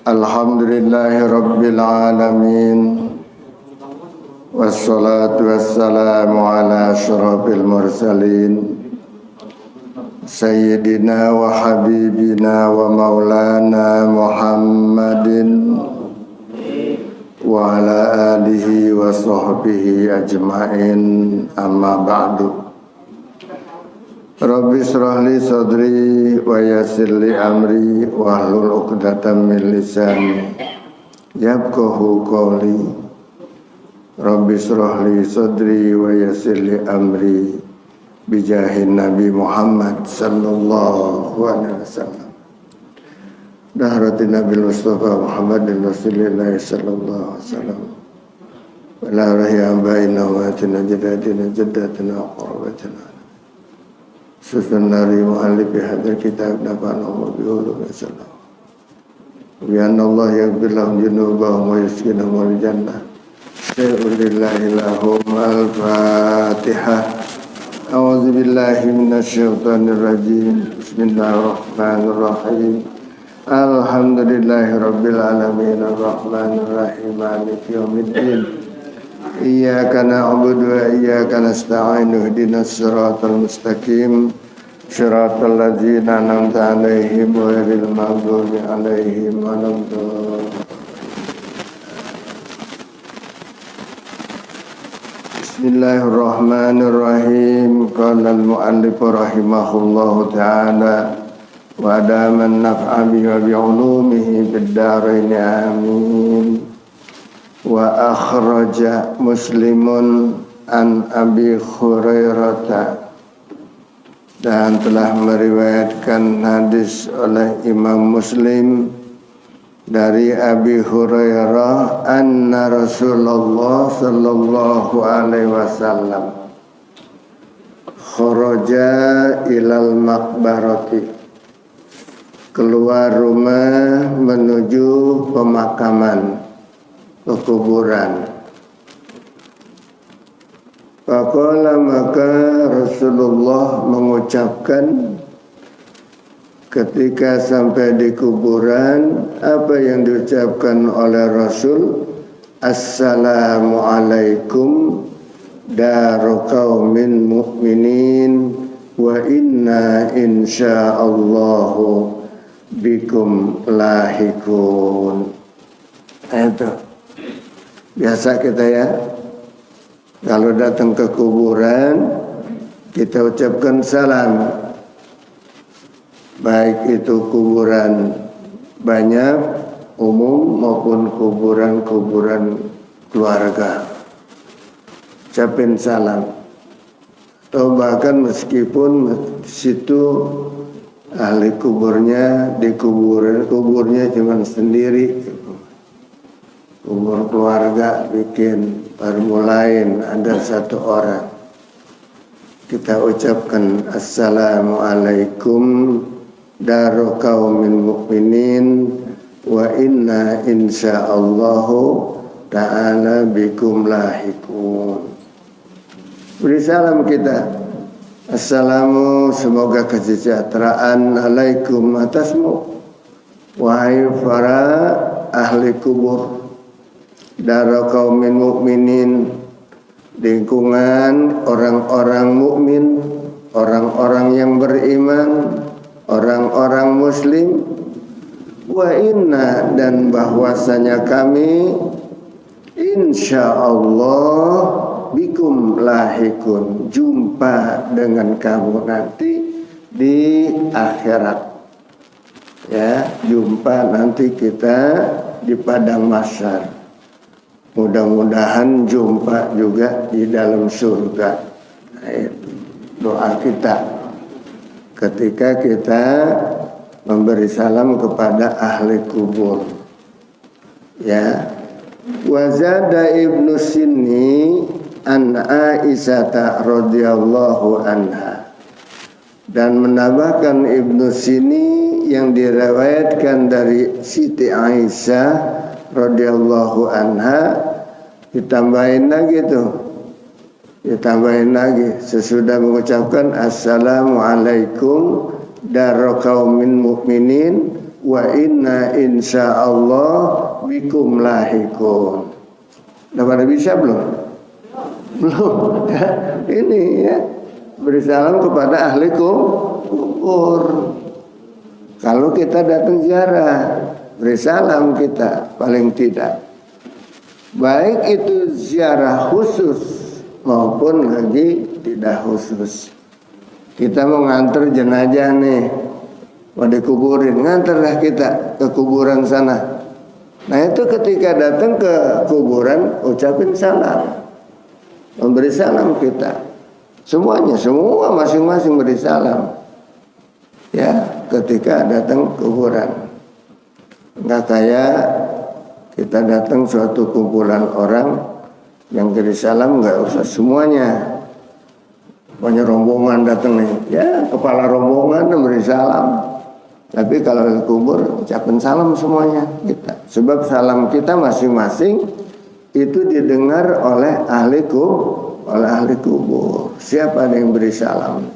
Alhamdulillahi Rabbil Alamin. Wassalatu wassalamu ala asyrafil mursalin Sayyidina wa habibina wa maulana Muhammadin wa ala alihi wa sahbihi ajma'in, amma ba'du. Rabbi shrah li sadri wa yassir li amri wahlul 'uqdatam min lisani yafqahu qawli. Rabbi shrah li sadri wa yassir li amri bijahin Nabi Muhammad sallallahu alaihi wasallam. Dahrati Nabi Mustafa Muhammadin Rasulillah sallallahu alaihi wasallam. Wala rahya baina wa atina jadatina jaddatina qurbatina. Susunari mu'alif hadal kitab nafa'na wa bi'ulum salam. Wa anna Allah yaghfir lahum junubahum wa yuskinahum wal jannah. Sa'ulillahi lahum al-Fatihah. A'udzu billahi minasyaitonir rajim. Bismillahirrahmanirrahim. Alhamdulillahi rabbil alamin arrahmanir rahim maliki yaumiddin. Iyyaka na'budu wa iyyaka nasta'in ihdinas siratal mustaqim siratal ladzina an'amta 'alaihim ghairil maghdubi 'alaihim waladdallin. Bismillahirrahmanirrahim. Qala al-mu'allif rahimahullahu ta'ala wa adaman naf'a bihi wa bi'ulumihi fid dharain amin. Wa akhraja Muslimun an Abi Hurairah, dan telah meriwayatkan hadis oleh Imam Muslim dari Abi Hurairah anna Rasulullah sallallahu alaihi wasallam kharaja ilal maqbarati, keluar rumah menuju pemakaman, ke kuburan. Faqala, maka Rasulullah mengucapkan ketika sampai di kuburan, apa yang diucapkan oleh Rasul? Assalamualaikum daru qaumin mu'minin wa inna insyaallahu bikum lahikun. Itu biasa kita ya, kalau datang ke kuburan kita ucapkan salam, baik itu kuburan banyak umum maupun kuburan keluarga, ucapin salam. Atau bahkan meskipun situ ahli kuburnya di kuburnya cuma sendiri, kubur keluarga bikin permulain ada satu orang, kita ucapkan assalamualaikum daru qaumin mu'minin wa inna insyaallahu ta'ala bikum lahikun. Beri salam kita, assalamu, semoga kesejahteraan alaikum atasmu wahai para ahli kubur, daru qaumin mukminin, lingkungan orang-orang mukmin, orang-orang yang beriman, orang-orang muslim. Wa inna, dan bahwasanya kami insyaallah bikum lahikun, jumpa dengan kamu nanti di akhirat. Ya, jumpa nanti kita di padang mahsyar. Mudah-mudahan jumpa juga di dalam surga. Nah, itu doa kita ketika kita memberi salam kepada ahli kubur. Ya. Wazada Ibnu Sinni an Aisyah radhiyallahu anha, dan menambahkan Ibnu Sinni yang diriwayatkan dari Siti Aisyah radhiyallahu anha, ditambahin lagi sesudah mengucapkan assalamualaikum daru qaumin mu'minin wa inna insyaallah bikum lahikun. Udah pada bisa belum? Belum. Ini ya, beri salam kepada ahli kubur. Kalau kita datang ziarah, beri salam kita paling tidak. Baik itu ziarah khusus maupun lagi tidak khusus. Kita mau nganter jenazah nih, mau dikuburin, nganterlah kita ke kuburan sana. Nah itu ketika datang ke kuburan, ucapin salam, memberi salam kita. Semuanya, semua masing-masing beri salam. Ya, ketika datang kuburan. Enggak kayak kita datang suatu kumpulan orang yang beri salam enggak usah semuanya. Banyak rombongan datang nih, ya kepala rombongan beri salam. Tapi kalau di kubur ucapin salam semuanya kita. Sebab salam kita masing-masing itu didengar oleh ahli kubur. Siapa yang beri salam?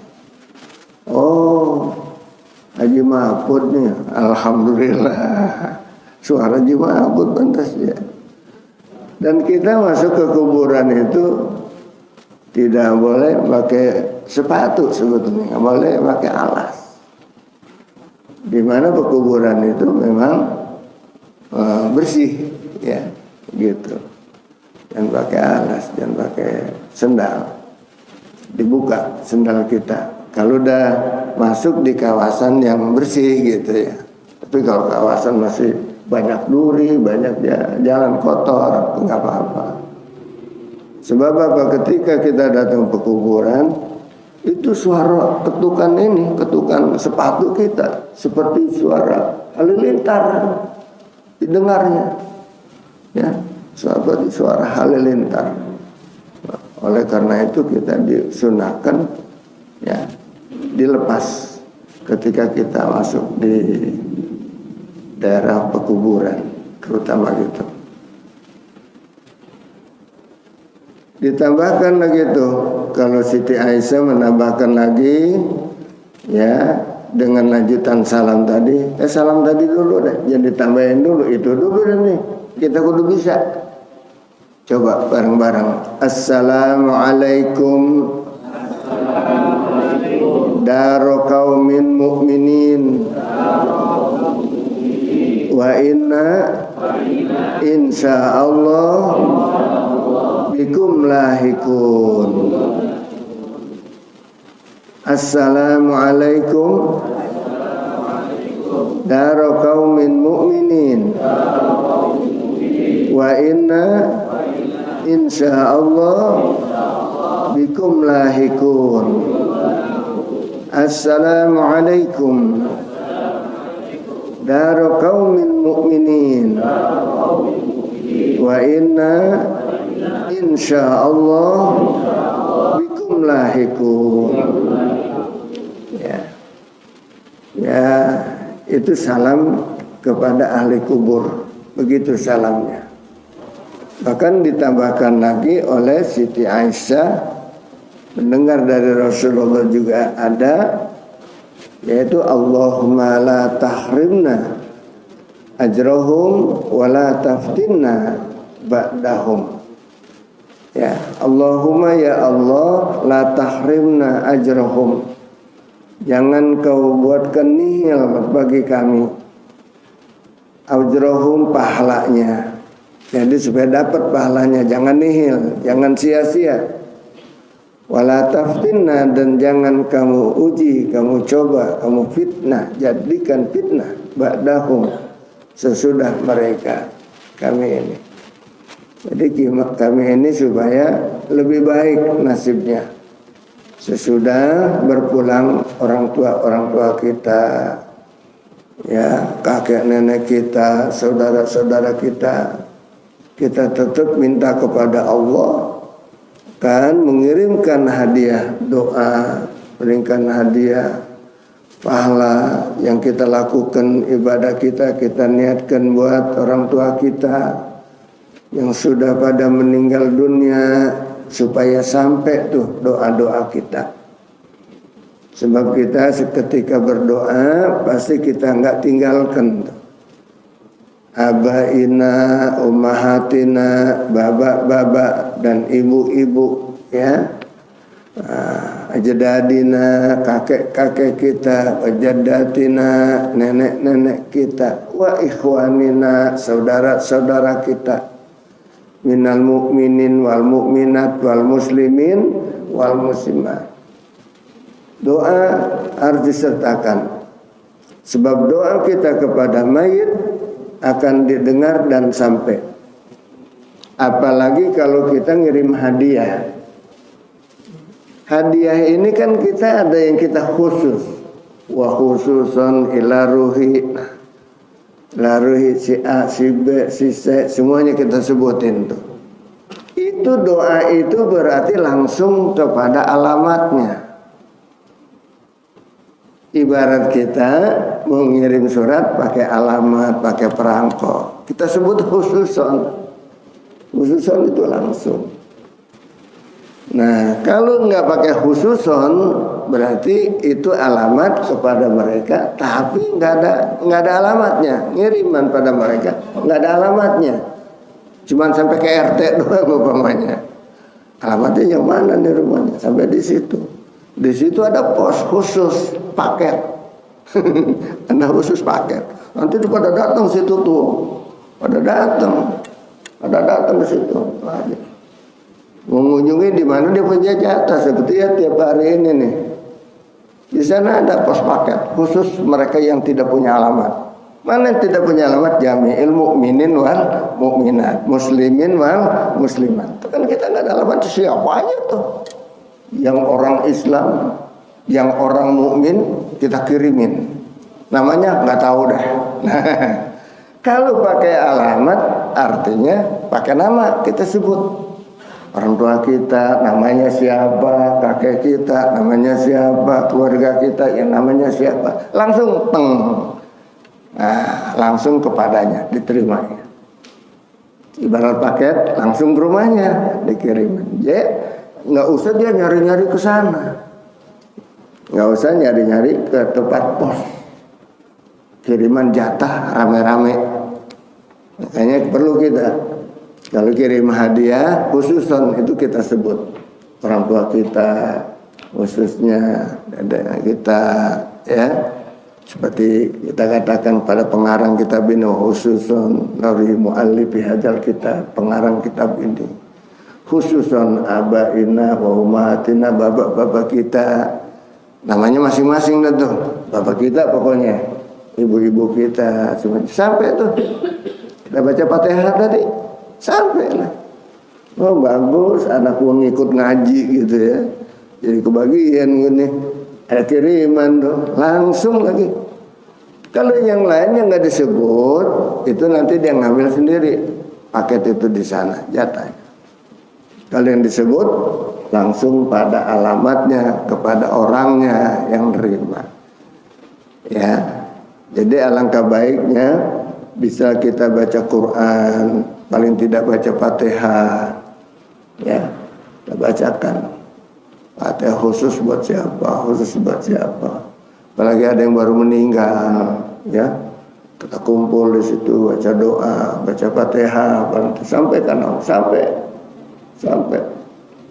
Oh, Haji Mahfud nih, alhamdulillah. Suara Haji Mahfud pantas ya. Dan kita masuk ke kuburan itu tidak boleh pakai sepatu sebetulnya, nggak boleh pakai alas. Di mana pekuburan itu memang bersih, ya, gitu. Jangan pakai alas, jangan pakai sendal. Dibuka sendal kita. Kalau udah masuk di kawasan yang bersih gitu ya. Tapi kalau kawasan masih banyak duri, banyak jalan kotor, nggak apa-apa. Sebab apa? Ketika kita datang ke kuburan, itu suara ketukan ini, ketukan sepatu kita seperti suara halilintar didengarnya, ya, seperti suara halilintar. Oleh karena itu kita disunahkan, ya, dilepas ketika kita masuk di daerah pekuburan, terutama gitu. Ditambahkan lagi tuh, kalau Siti Aisyah menambahkan lagi, ya, dengan lanjutan salam tadi. Salam tadi dulu deh, jangan ditambahin dulu, itu dulu deh nih. Kita kudu bisa. Coba bareng-bareng. Assalamualaikum daro qaumin mu'minin wa inna insyaallah bikum lahikun. Assalamualaikum daro qaumin mu'minin wa inna insyaallah bikum lahikun. Assalamualaikum daro qaumin mu'minin wa inna insyaallah bikum lahikun. Ya, itu salam kepada ahli kubur. Begitu salamnya. Bahkan ditambahkan lagi oleh Siti Aisyah, mendengar dari Rasulullah juga ada, yaitu Allahumma la tahrimna ajrahum wa la taftinna ba'dahum. Ya, Allahumma ya Allah la tahrimna ajrahum. Jangan kau buatkan nihil bagi kami ajrahum, pahalanya. Jadi supaya dapat pahalanya, jangan nihil, jangan sia-sia. Wala taftinna, dan jangan kamu uji, kamu coba, kamu fitnah, jadikan fitnah ba'dahum, sesudah mereka, kami ini. Jadi kami ini supaya lebih baik nasibnya sesudah berpulang orang tua kita, ya, kakek nenek kita, saudara-saudara kita. Kita tetap minta kepada Allah, kan, mengirimkan hadiah doa, mengirimkan hadiah pahala yang kita lakukan, ibadah kita niatkan buat orang tua kita yang sudah pada meninggal dunia, supaya sampai tuh doa-doa kita. Sebab kita seketika berdoa pasti kita nggak tinggalkan abaina, ummahatina, babak-babak dan ibu-ibu, ya, ajdadina, kakek-kakek kita, wajadatina, nenek-nenek kita, wa ikhwanina, saudara-saudara kita, minal mu'minin wal mu'minat wal muslimin wal muslimat. Doa harus disertakan, sebab doa kita kepada mayit akan didengar dan sampai. Apalagi kalau kita ngirim hadiah. Hadiah ini kan kita ada yang kita khusus, wa khususon ila ruhi, la ruhi si A, si B, si C, semuanya kita sebutin tuh. Itu doa itu berarti langsung kepada alamatnya. Ibarat kita mau ngirim surat pakai alamat, pakai perangko, kita sebut khususon. Khususon itu langsung. Nah, kalau nggak pakai khususon, berarti itu alamat kepada mereka, tapi nggak ada alamatnya. Ngiriman pada mereka nggak ada alamatnya, cuman sampai ke RT doang umpamanya. Alamatnya yang mana nih rumahnya? Sampai di situ. Di situ ada pos khusus paket. Ada khusus paket. Nanti pada datang situ tuh. Pada datang ke situ. Mengunjungi di mana dia punya jatah, seperti ya tiap hari ini nih. Di sana ada pos paket khusus mereka yang tidak punya alamat. Mana yang tidak punya alamat? Jami'il mu'minin wal mu'minat, muslimin wal muslimat. Itu kan kita nggak ada alamat, siapa aja tuh. Yang orang Islam, yang orang mukmin kita kirimin. Namanya nggak tahu dah. Nah, kalau pakai alamat artinya pakai nama kita sebut. Orang tua kita namanya siapa, kakek kita namanya siapa, keluarga kita yang namanya siapa. Langsung teng. Nah, langsung kepadanya diterimanya. Ibarat paket langsung ke rumahnya dikirim. Nggak usah dia nyari-nyari ke sana, nggak usah nyari-nyari ke tempat pos kiriman jatah rame-rame. Makanya perlu kita kalau kirim hadiah khususon itu kita sebut orang tua kita, khususnya dada kita, ya, seperti kita katakan pada pengarang kitab ini, khususon dari muallifi hadzal kitab, pengarang kitab ini. Khususon abaina wa ummahatina, bapak-bapak kita, namanya masing-masing dah tuh, bapak kita pokoknya, ibu-ibu kita, sampai tuh kita baca Fatihah tadi, sampai lah. Oh bagus, anakku ngikut ngaji gitu ya, jadi kebagian gini, ada kiriman tuh, langsung lagi. Kalau yang lainnya nggak disebut, itu nanti dia ngambil sendiri paket itu di sana jatahnya. Kalau yang disebut langsung pada alamatnya, kepada orangnya yang nerima. Ya, jadi alangkah baiknya bisa kita baca Quran, paling tidak baca Fatihah, ya, kita bacakan. Fatihah khusus buat siapa, khusus buat siapa. Apalagi ada yang baru meninggal, ya, kita kumpul di situ baca doa, baca Fatihah, sampai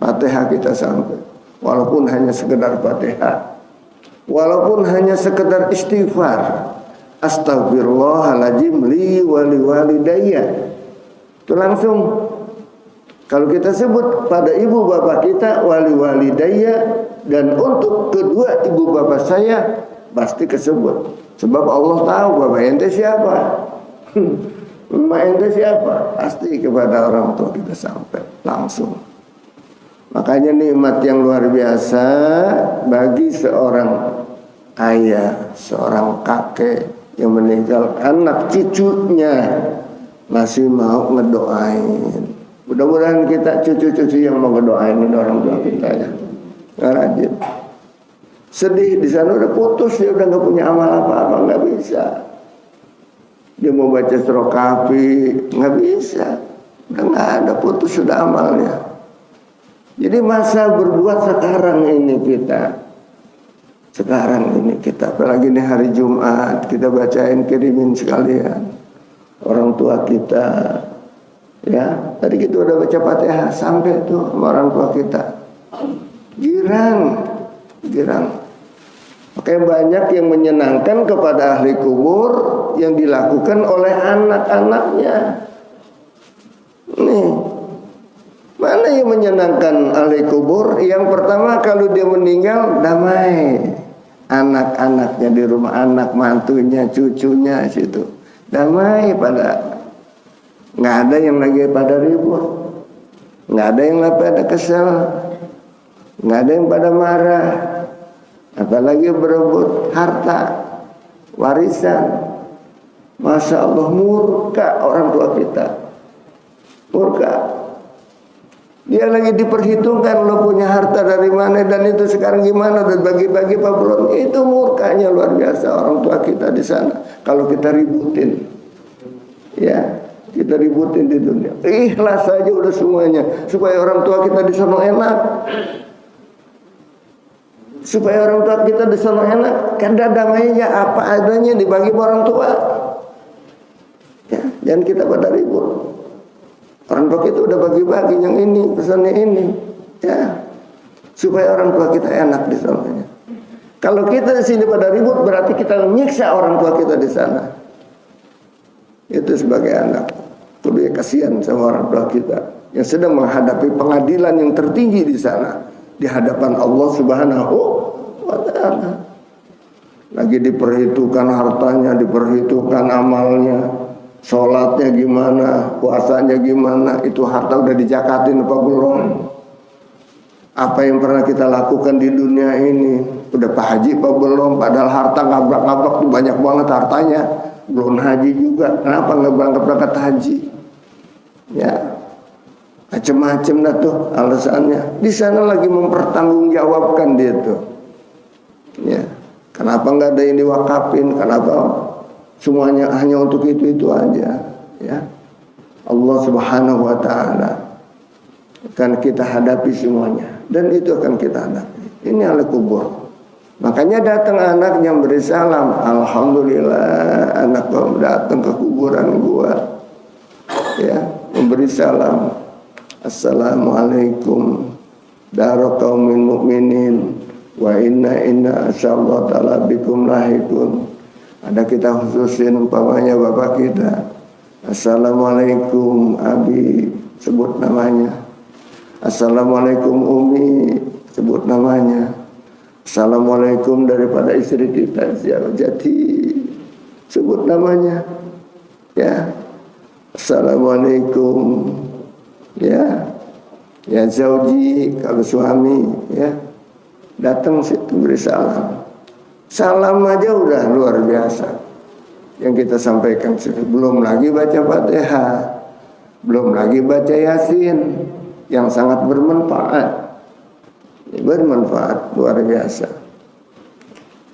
Fatihah kita sampai, walaupun hanya sekedar Fatihah, walaupun hanya sekedar istighfar, astagfirullahaladzim li wali walidayya, itu langsung. Kalau kita sebut pada ibu bapak kita wali walidayya, dan untuk kedua ibu bapak saya pasti kesebut, sebab Allah tahu bapak ente siapa. Emak ente siapa? Pasti kepada orang tua kita sampai langsung. Makanya nikmat yang luar biasa bagi seorang ayah, seorang kakek yang meninggal anak cucunya masih mau ngedoain. Mudah-mudahan kita cucu-cucu yang mau ngedoain orang tua kita ya. Rajin. Sedih di sana udah putus, dia udah nggak punya amal apa-apa, nggak bisa. Dia mau baca surah Kahfi, nggak bisa. Udah nggak ada, putus sudah amalnya. Jadi masa berbuat sekarang ini kita Sekarang ini kita, apalagi ini hari Jumat, kita bacain, kirimin sekalian orang tua kita. Ya, tadi kita udah baca Fatihah sampai tuh sama orang tua kita. Girang. Makanya banyak yang menyenangkan kepada ahli kubur yang dilakukan oleh anak-anaknya. Nih, mana yang menyenangkan ahli kubur? Yang pertama, kalau dia meninggal damai. Anak-anaknya di rumah, anak mantunya, cucunya situ damai, pada nggak ada yang lagi pada ribut, nggak ada yang lagi pada kesel, nggak ada yang pada marah, apalagi berebut harta warisan. Masya Allah, murka orang tua kita, murka. Dia lagi diperhitungkan, lo punya harta dari mana dan itu sekarang gimana, dan bagi-bagi apa belum. Itu murkanya luar biasa orang tua kita di sana. Kalau kita ributin, ya kita ributin di dunia, ikhlas saja udah semuanya, supaya orang tua kita di sana enak, supaya orang tua kita di sana enak. Karena damainya apa adanya dibagi orang tua. Ya, jangan kita pada ribut. Orang tua kita udah bagi-bagi yang ini, pesannya ini, ya, supaya orang tua kita enak di sana. Kalau kita di sini pada ribut, berarti kita menyiksa orang tua kita di sana. Itu sebagai anak, kudu ya kasihan sama orang tua kita yang sedang menghadapi pengadilan yang tertinggi di sana, di hadapan Allah Subhanahu wa Ta'ala. Lagi diperhitungkan hartanya, diperhitungkan amalnya. Sholatnya gimana, puasanya gimana, itu harta udah dijakatin apa belum? Apa yang pernah kita lakukan di dunia ini, udah Pak Haji apa belum? Padahal harta ngabrak-ngabrak tuh banyak banget hartanya, belum haji juga. Kenapa nggak berangkat haji? Ya, macem-macem dah tuh alasannya. Di sana lagi mempertanggungjawabkan dia tuh. Ya, kenapa nggak ada yang diwakafin? Kenapa? Semuanya hanya untuk itu aja, ya. Allah Subhanahu wa Ta'ala akan kita hadapi semuanya, dan itu akan kita hadapi. Ini ahli kubur. Makanya datang anak yang beri salam, alhamdulillah anak kau datang ke kuburan gua, ya, memberi salam, assalamualaikum dara qaumin mu'minin wa inna insyaallah ta'ala bikum lahikun. Ada kita khususin umpamanya bapak kita, assalamualaikum abi, sebut namanya. Assalamualaikum umi, sebut namanya. Assalamualaikum daripada istri kita siapa Jati, sebut namanya. Ya, assalamualaikum, ya, ya zauji kalau suami, ya, datang situ beri salam. Salam aja udah luar biasa yang kita sampaikan. Belum lagi baca Fatihah, belum lagi baca Yasin yang sangat bermanfaat. Bermanfaat luar biasa.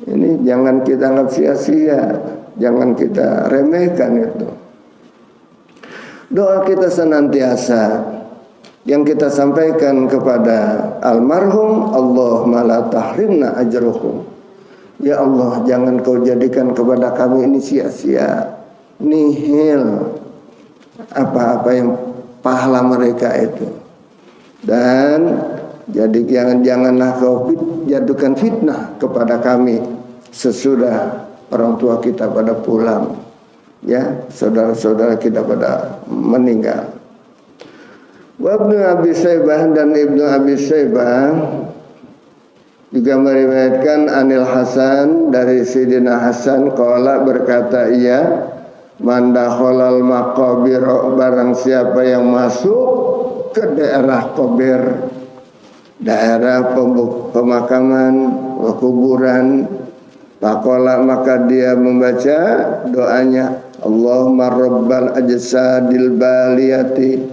Ini jangan kita anggap sia-sia, jangan kita remehkan itu. Doa kita senantiasa yang kita sampaikan kepada almarhum, Allahumma la tahrimna ajruhum. Ya Allah, jangan kau jadikan kepada kami ini sia-sia, nihil apa-apa yang pahala mereka itu. Dan jadi janganlah kau jadikan fitnah kepada kami sesudah orang tua kita pada pulang, ya, saudara-saudara kita pada meninggal. Wa Ibnu Abi Syaibah, dan Ibnu Abi Syaibah juga meriwayatkan Anil Hasan dari Sayyidina Hasan qala, berkata ia, man dakhalal maqabir, barang siapa yang masuk ke daerah kubur, daerah pemakaman, kuburan, faqala, maka dia membaca doanya, Allahumma rabbal ajsadil baliyati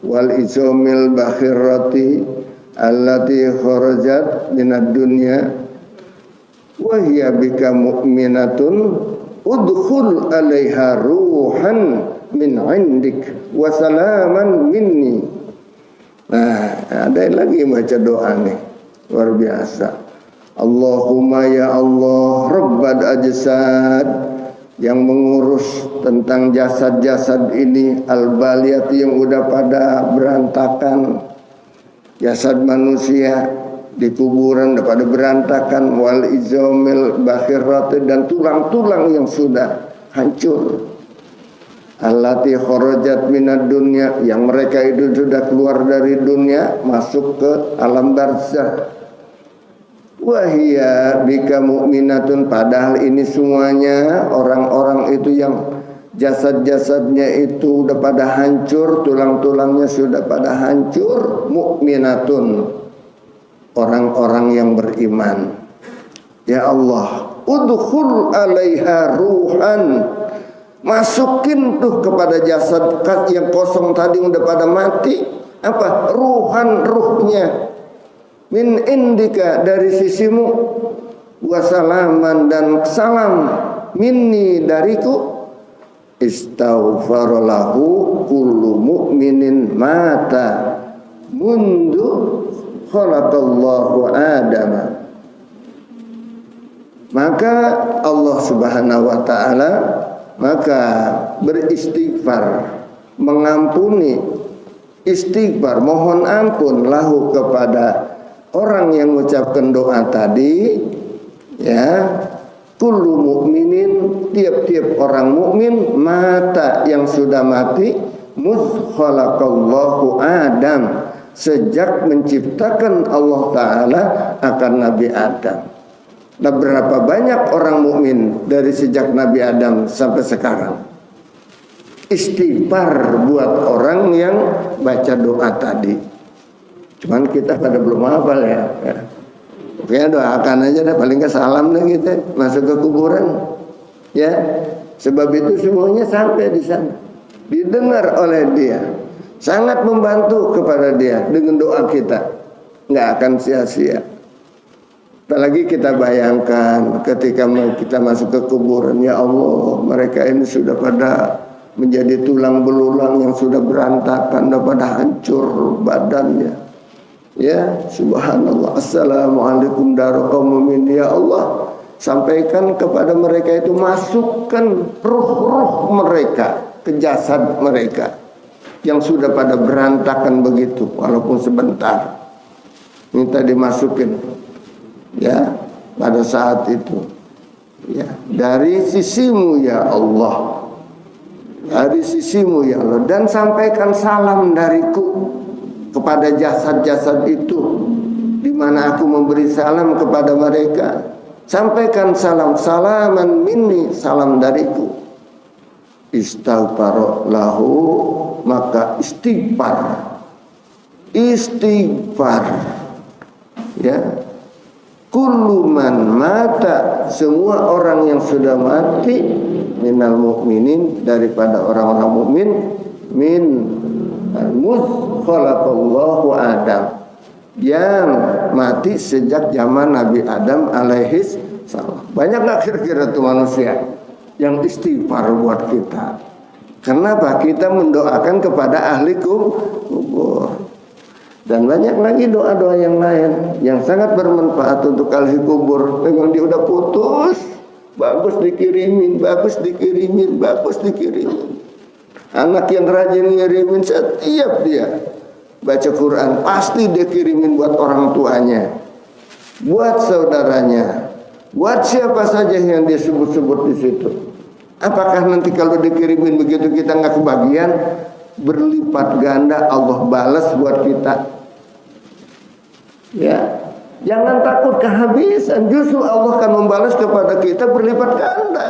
wal izamil bakhirati allati kharajat minad dunya wa hiya bika mu'minatun udkhul 'alaiha ruhan min 'indik wa salaman minni. Nah, ada lagi baca doa nih luar biasa. Allahumma ya Allah Rabbad ajsad, yang mengurus tentang jasad-jasad ini, al-baliyat yang udah pada berantakan, jasad manusia di kuburan udah pada berantakan, wal izamil bakhirat, dan tulang-tulang yang sudah hancur, allati kharajat minad dunya, yang mereka itu sudah keluar dari dunia masuk ke alam barzakh. Wahia bika mu'minatun, padahal ini semuanya orang-orang itu yang jasad-jasadnya itu udah pada hancur, tulang-tulangnya sudah pada hancur, mu'minatun, orang-orang yang beriman. Ya Allah, udkhul alaiha ruhan, masukin tuh kepada jasad yang kosong tadi udah pada mati, apa? Ruhan, ruhnya, min indika, dari sisimu, wasalaman, dan salam, minni, dariku, istaghfarolahu kullu mu'minin mata mundu khalaqallahu adama. Maka Allah subhanahu wa ta'ala maka beristighfar, mengampuni, istighfar, mohon ampun lahu kepada orang yang mengucapkan doa tadi, ya, kullu mukminin, tiap-tiap orang mukmin, mata yang sudah mati, muzkhalaqallahu Adam, sejak menciptakan Allah Ta'ala akan Nabi Adam. Nah, berapa banyak orang mukmin dari sejak Nabi Adam sampai sekarang istighfar buat orang yang baca doa tadi. Cuman kita pada belum hafal ya. Oke, doakan aja dah, paling nggak salam dah kita masuk ke kuburan. Ya, sebab itu semuanya sampai di sana, didengar oleh Dia, sangat membantu kepada Dia dengan doa kita, nggak akan sia-sia. Apalagi kita bayangkan ketika kita masuk ke kuburan, ya Allah, mereka ini sudah pada menjadi tulang belulang yang sudah berantakan, sudah pada hancur badannya. Ya, subhanallah. Assalamualaikum daraqamumin, ya Allah, sampaikan kepada mereka itu, masukkan ruh-ruh mereka ke jasad mereka yang sudah pada berantakan begitu, walaupun sebentar. Minta dimasukin, ya, pada saat itu, ya, dari sisimu ya Allah, dari sisimu ya Allah, dan sampaikan salam dariku kepada jasad-jasad itu, di mana aku memberi salam kepada mereka. Sampaikan salam, salaman minni, salam dariku. Istaghfar lahu, maka istighfar, ya, kullu man mata, semua orang yang sudah mati, minal mu'minin, daripada orang-orang mukmin, min muzkhalaqallahu Adam, yang mati sejak zaman Nabi Adam alaihis salam. Banyak gak kira-kira tuh manusia yang istighfar buat kita? Kenapa? Kita mendoakan kepada ahli kubur. Dan banyak lagi doa-doa yang lain yang sangat bermanfaat untuk ahli kubur. Memang dia udah putus, bagus dikirimin, bagus dikirimin, bagus dikirimin. Anak yang rajin ngirimin, setiap dia baca Quran pasti dia kirimin buat orang tuanya, buat saudaranya, buat siapa saja yang dia sebut-sebut di situ. Apakah nanti kalau dikirimin begitu kita nggak kebagian? Berlipat ganda Allah balas buat kita. Ya, jangan takut kehabisan, justru Allah akan membalas kepada kita berlipat ganda.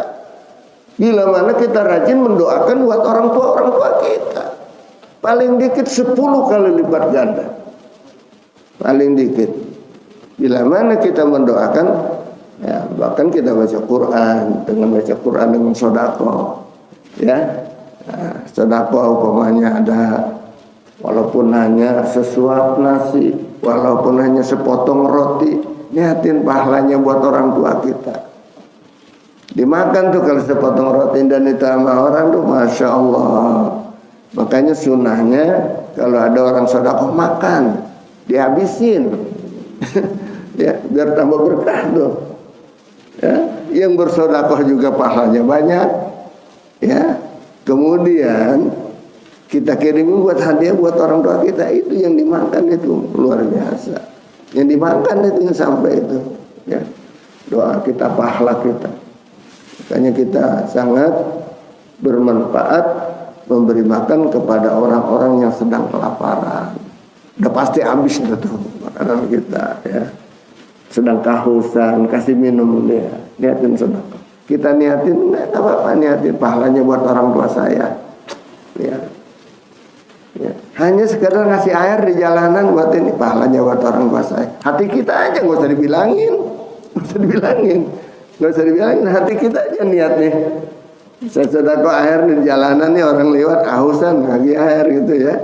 Bila mana kita rajin mendoakan buat orang tua kita, paling dikit 10 kali lipat ganda, paling dikit. Bila mana kita mendoakan, ya, bahkan kita baca Quran, dengan sodako, ya, nah, sodako umpamanya ada, walaupun hanya sesuap nasi, walaupun hanya sepotong roti, niatin pahalanya buat orang tua kita. Dimakan tuh kalau sepotong roti dan ditambah orang tuh, masya Allah. Makanya sunnahnya kalau ada orang sedekah makan, dihabisin. ya, biar tambah berkah tuh. Ya, yang bersedekah juga pahalanya banyak. Ya, kemudian kita kirimin buat hadiah buat orang tua kita, itu yang dimakan itu luar biasa. Yang dimakan itu yang sampai itu. Ya, doa kita, pahala kita. Makanya kita sangat bermanfaat memberi makan kepada orang-orang yang sedang kelaparan. Udah pasti habis itu tuh makanan kita, ya. Sedang kehausan, kasih minum dia, niatin sedekah. Kita niatin, nggak apa-apa, niatin pahalanya buat orang tua saya. Ya. Ya. Hanya sekedar ngasih air di jalanan buat ini, pahalanya buat orang tua saya. Hati kita aja nggak usah dibilangin, nggak usah dibilangin, hati kita aja niat nih. Saya sedekah air di jalanan nih, orang lewat kehausan, ngasih air gitu ya.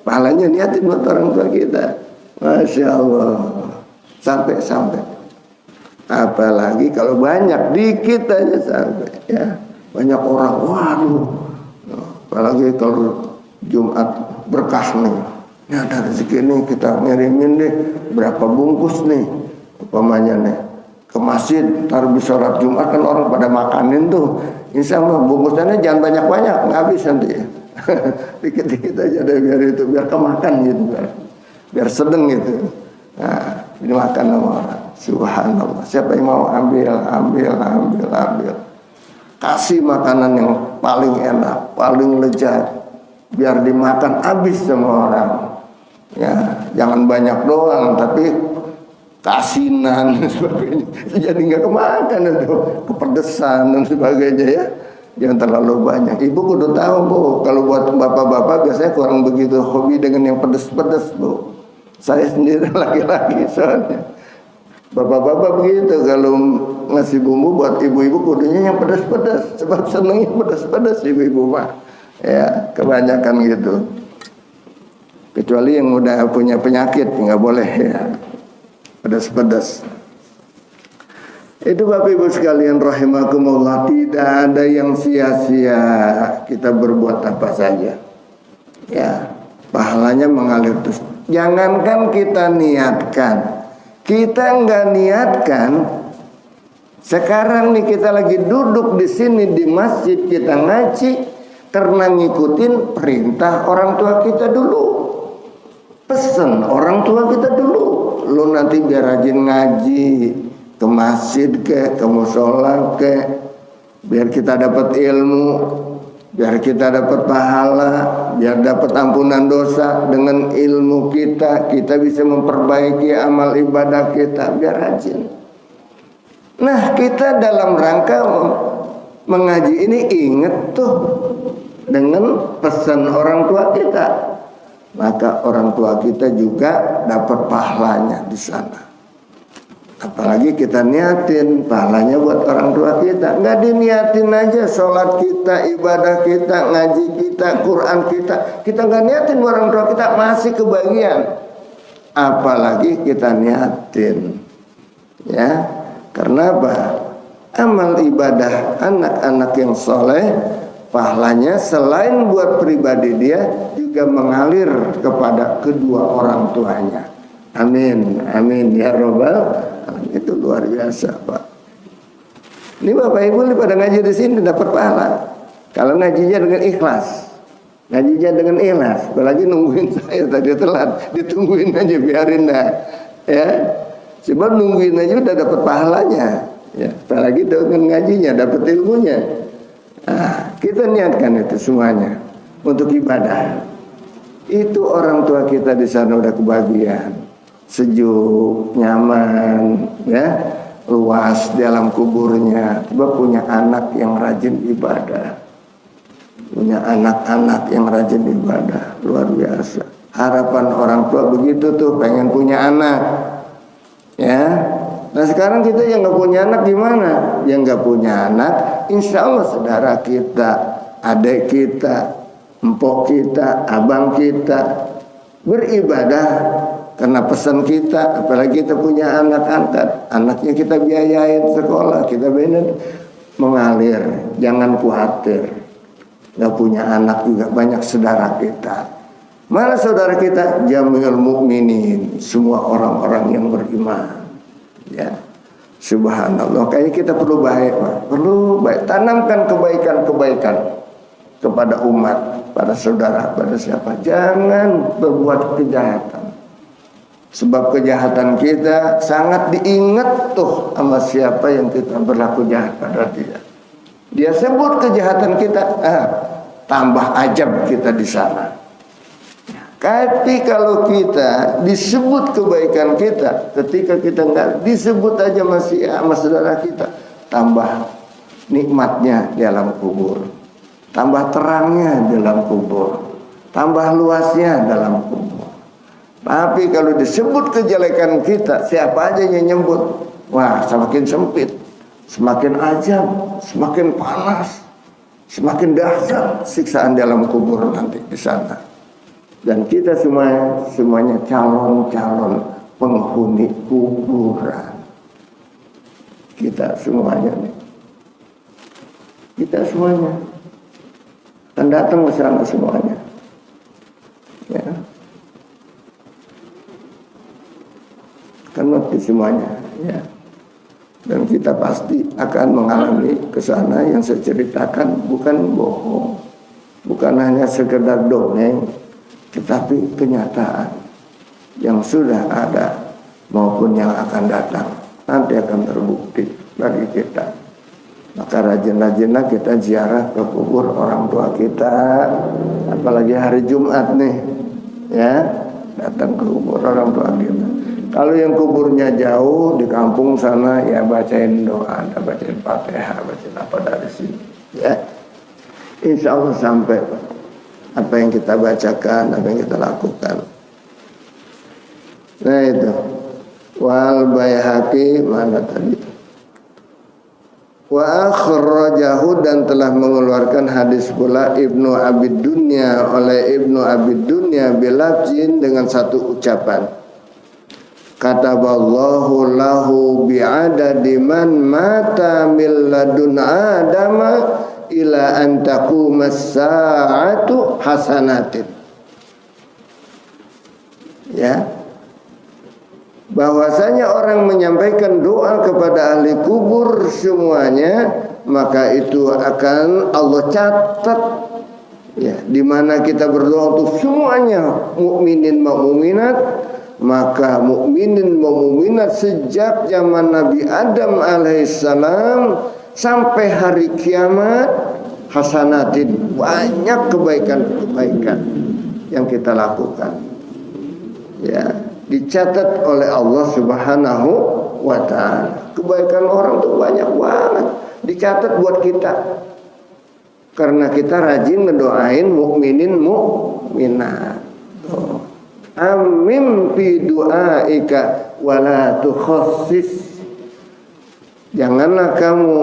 Pahalanya niatin buat orang tua kita. Masya Allah. Sampai. Apalagi kalau banyak, dikit aja sampai. Ya. Banyak orang, waduh. Apalagi kalau Jumat berkah nih. Ini ada rezeki nih, kita ngirimin deh berapa bungkus nih. Umpamanya nih. Ke masjid, taruh di sholat Jumat kan orang pada makanin tuh. Insya Allah bungkusannya jangan banyak-banyak, nggak habis nanti. Dikit-dikit aja deh biar itu, biar kemakan gitu, biar sedeng gitu. Nah, ini makan sama orang. Subhanallah. Siapa yang mau ambil. Kasih makanan yang paling enak, paling lezat, biar dimakan habis sama orang. Ya, jangan banyak doang, tapi kasinan dan sebagainya. Jadi nggak kemakan itu, kepedesan dan sebagainya ya. Jangan terlalu banyak. Ibu kudu tahu Bu, kalau buat bapak-bapak biasanya kurang begitu hobi dengan yang pedes-pedes Bu. Saya sendiri laki-laki soalnya. Bapak-bapak begitu, kalau ngasih bumbu buat ibu-ibu kudunya yang pedas-pedas, sebab senengnya pedas-pedas ibu-ibu mah. Ya, kebanyakan gitu. Kecuali yang udah punya penyakit nggak boleh ya pedas-pedas. Itu Bapak Ibu sekalian rahimakumullah, tidak ada yang sia-sia kita berbuat apa saja. Ya, pahalanya mengalir terus. Jangankan kita niatkan, kita nggak niatkan. Sekarang nih kita lagi duduk di sini di masjid, kita ngaji karena ngikutin perintah orang tua kita dulu. Pesen orang tua kita dulu. Lu nanti biar rajin ngaji, ke masjid ke musola ke, biar kita dapat ilmu, biar kita dapat pahala, biar dapat ampunan dosa. Dengan ilmu kita bisa memperbaiki amal ibadah kita, biar rajin. Nah, kita dalam rangka mengaji ini ingat tuh dengan pesan orang tua kita, maka orang tua kita juga dapat pahalanya di sana. Apalagi kita niatin pahalanya buat orang tua kita. Nggak diniatin aja sholat kita, ibadah kita, ngaji kita, Quran kita. Kita nggak niatin buat orang tua kita, masih kebagian. Apalagi kita niatin. Ya, karena apa? Amal ibadah anak-anak yang soleh, pahalanya selain buat pribadi dia, juga mengalir kepada kedua orang tuanya. Amin, amin ya robbal alamin. Itu luar biasa Pak. Ini Bapak Ibu pada ngaji di sini dapat pahala. Kalau ngajinya dengan ikhlas, apalagi nungguin saya tadi telat, ditungguin aja, biarin dah. Ya, sebab nungguin aja udah dapat pahalanya. Ya, apalagi dengan ngajinya dapat ilmunya. Nah, kita niatkan itu semuanya untuk ibadah. Itu orang tua kita di sana udah kebahagiaan. Sejuk, nyaman, ya, luas di alam kuburnya. Coba punya anak yang rajin ibadah, punya anak-anak yang rajin ibadah, luar biasa. Harapan orang tua begitu tuh, pengen punya anak, ya. Nah sekarang kita yang nggak punya anak gimana? Yang nggak punya anak, insya Allah saudara kita, adik kita, empok kita, abang kita beribadah karena pesan kita. Apalagi kita punya anak angkat, anaknya kita biayain sekolah, kita biayain, mengalir. Jangan khawatir, nggak punya anak juga banyak saudara kita. Mana saudara kita? Jamil mukminin, semua orang-orang yang beriman. Ya, subhanallah. Kayaknya kita perlu baik, Pak. Perlu baik. Tanamkan kebaikan-kebaikan kepada umat, pada saudara, pada siapa. Jangan berbuat kejahatan. Sebab kejahatan kita sangat diingat tuh sama siapa yang kita berlaku jahat pada dia. Dia sebut kejahatan kita, tambah ajab kita di sana. Tapi kalau kita disebut kebaikan kita, ketika kita enggak disebut aja masih sama saudara kita, tambah nikmatnya di alam kubur, tambah terangnya di dalam kubur, tambah luasnya dalam kubur. Tapi kalau disebut kejelekan kita, siapa aja yang nyebut, wah semakin sempit, semakin ajab, semakin panas, semakin dahsyat siksaan di alam kubur nanti di sana. Dan kita semuanya calon-calon penghuni kuburan. Kita semuanya nih. Kita semuanya akan datang ke sana semuanya. Ya. Akan mati semuanya, ya. Dan kita pasti akan mengalami ke sana yang saya ceritakan bukan bohong. Bukan hanya sekedar dongeng, tetapi kenyataan yang sudah ada maupun yang akan datang nanti akan terbukti bagi kita. Maka rajin-rajinlah kita ziarah ke kubur orang tua kita, apalagi hari Jumat nih, ya, datang ke kubur orang tua kita. Kalau yang kuburnya jauh di kampung sana, ya bacain doa, bacain Fatihah, bacain apa dari sini, ya. Insya Allah sampai apa yang kita bacakan, apa yang kita lakukan. Nah itu. Wal Baihaqi mana tadi? Wa akhrajahu, dan telah mengeluarkan hadis pula Ibnu Abi Dunya oleh Ibnu Abi Dunya bilafzin dengan satu ucapan. Kataballahu lahu bi'adadi man mata min ladun adama ila an taqumas sa'atu hasanatin. Ya. Bahwasanya orang menyampaikan doa kepada ahli kubur semuanya, maka itu akan Allah catat. Ya, di mana kita berdoa untuk semuanya mukminin mukminat, maka mukminin mukminat sejak zaman Nabi Adam alaihissalam sampai hari kiamat, hasanatin, banyak kebaikan-kebaikan yang kita lakukan, ya, dicatat oleh Allah Subhanahu wa ta'ala. Kebaikan orang itu banyak banget dicatat buat kita, karena kita rajin ngedoain mukminin mukminat. Amin fi du'aika wala tukhassis. Janganlah kamu,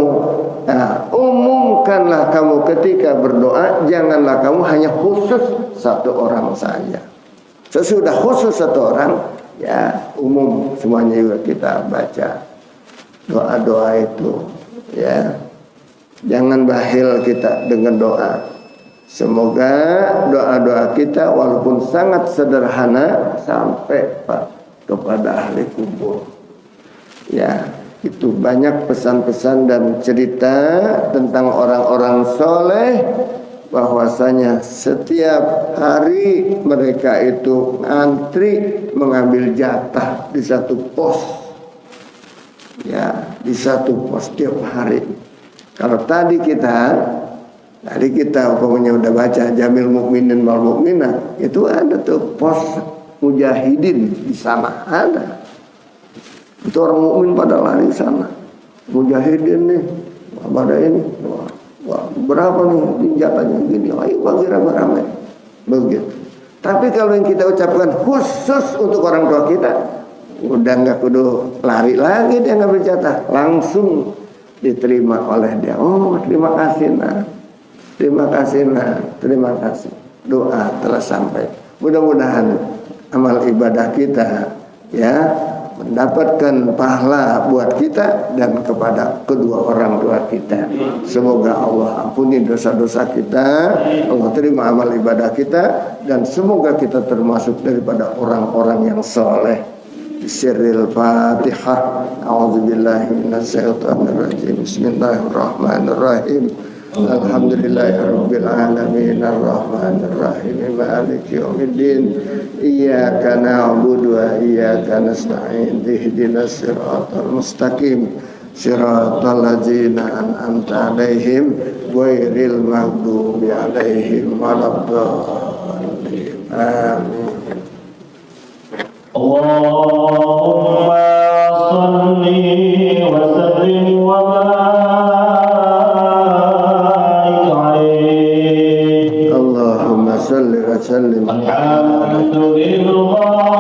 umumkanlah kamu ketika berdoa, janganlah kamu hanya khusus satu orang saja. Sesudah khusus satu orang, ya umum semuanya juga kita baca doa-doa itu, ya. Jangan bakhil kita dengan doa. Semoga doa-doa kita walaupun sangat sederhana sampai kepada ahli kubur. Ya. Itu banyak pesan-pesan dan cerita tentang orang-orang soleh, bahwasanya setiap hari mereka itu antri mengambil jatah di satu pos, ya, di satu pos tiap hari. Kalau tadi kita pokoknya udah baca Jamil Mukminin wal Mukminat, itu ada tuh pos mujahidin di sana ada. Itu orang mukmin pada lari sana. Mujahidin nih, pada ini, wah, berapa nih jatahnya gini, ayo bagi ramai-ramai. Begitu. Tapi kalau yang kita ucapkan khusus untuk orang tua kita, udah nggak kudu lari lagi dia ngambil jatah, langsung diterima oleh dia. Oh, terima kasih nak, terima kasih nak, terima kasih. Doa telah sampai. Mudah-mudahan amal ibadah kita, ya, mendapatkan pahala buat kita dan kepada kedua orang tua kita. Semoga Allah ampuni dosa-dosa kita, Allah terima amal ibadah kita, dan semoga kita termasuk daripada orang-orang yang soleh Sirril Fatihah. A'udzubillahi minasyaitonirrajim. Bismillahirrahmanirrahim. Alhamdulillahirabbil alamin arrahmanir rahim maliki yaumiddin. Iyyaka na'budu wa iyyaka nasta'in. Ihdinas siratal mustaqim. Siratal ladzina an'amta 'alaihim ghairil maghdubi 'alaihim waladdallin. Amin. Allahumma shalli wa sallim wa barik alaihi. Allahumma shalli wa sallim. Alhamdulillah.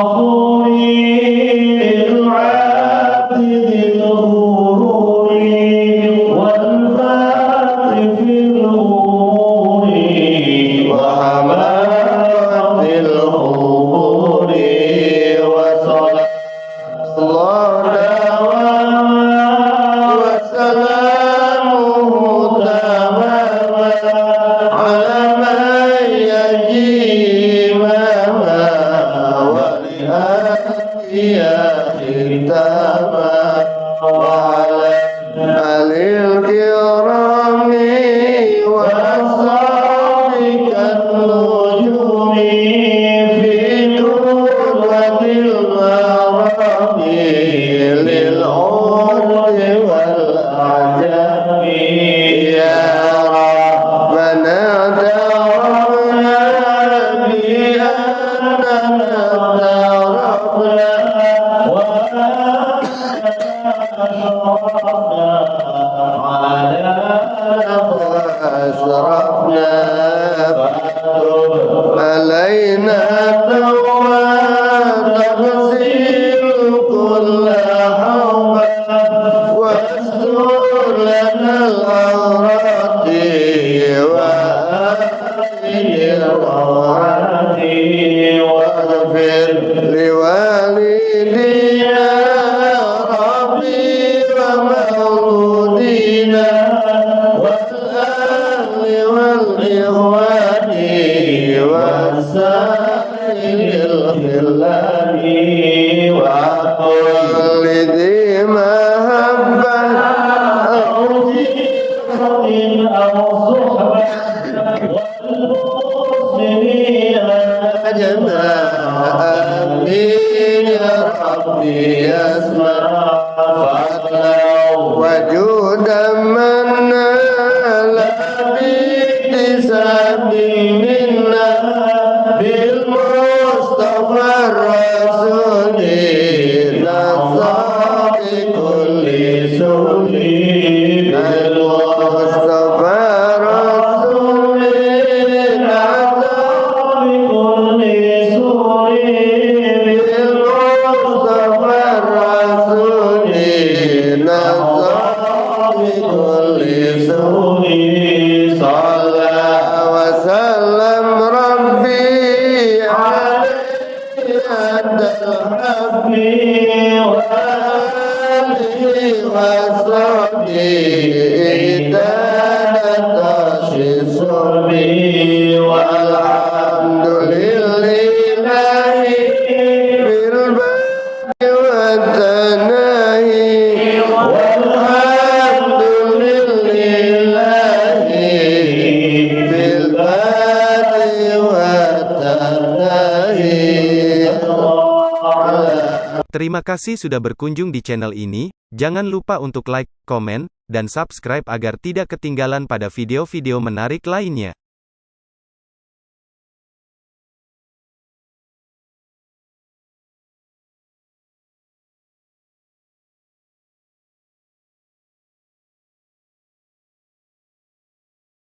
Terima kasih sudah berkunjung di channel ini. Jangan lupa untuk like, komen, dan subscribe agar tidak ketinggalan pada video-video menarik lainnya.